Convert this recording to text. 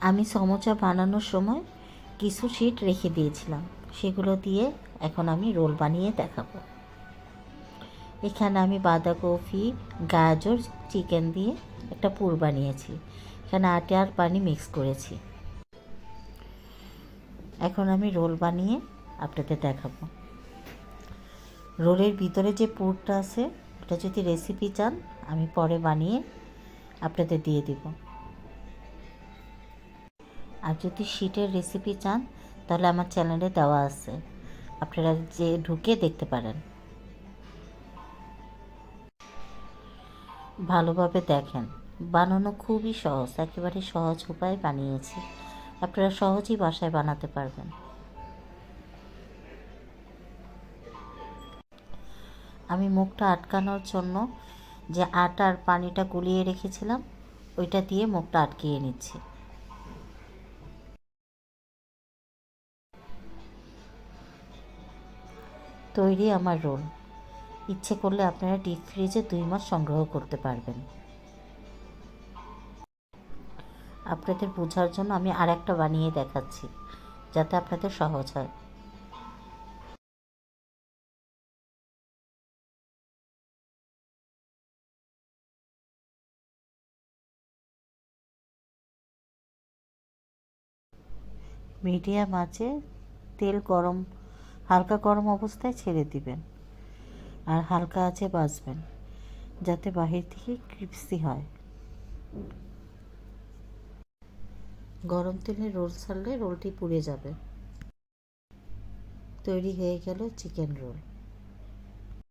আমি সমোচা বানানোর সময় কিছু শিট রেখে দিয়েছিলাম, সেগুলো দিয়ে এখন আমি রোল বানিয়ে দেখাবো। এখানে আমি বাঁধাকপি, গাজর, চিকেন দিয়ে একটা পুর বানিয়েছি। এখানে আটা আর পানি মিক্স করেছি। এখন আমি রোল বানিয়ে আপনাদের দেখাবো। রোলের ভিতরে যে পুরটা আছে ওটা যদি রেসিপি চান আমি পরে বানিয়ে আপনাদের দিয়ে দিব। আর যদি শিটের রেসিপি চান তাহলে আমার চ্যানেলে দেওয়া আছে, আপনারা যে ঢুকে দেখতে পারেন। ভালোভাবে দেখেন, বানানো খুবই সহজ, একেবারে সহজ উপায়ে বানিয়েছি। আপনারা সহজেই বাসায় বানাতে পারবেন। আমি মুখটা আটকানোর জন্য যে আটার পানিটা গুলিয়ে রেখেছিলাম ওইটা দিয়ে মুখটা আটকিয়ে নিচ্ছি। তৈরি আমার রোল। ইচ্ছে করলে আপনারা ডিপ ফ্রিজে 2 মাস সংগ্রহ করতে পারবেন। আপনাদের বোঝার জন্য আমি আরেকটা বানিয়ে দেখাচ্ছি যাতে আপনাদের সহজ হয়। মিডিয়াম আঁচে তেল গরম, হালকা গরম অবস্থায় ছেড়ে দিবেন আর হালকা আঁচে ভাজবেন যাতে বাহির থেকে ক্রিস্পি হয়। গরম তেলে রোল ছাড়লে রোলটি পুড়ে যাবে। তৈরি হয়ে গেল চিকেন রোল।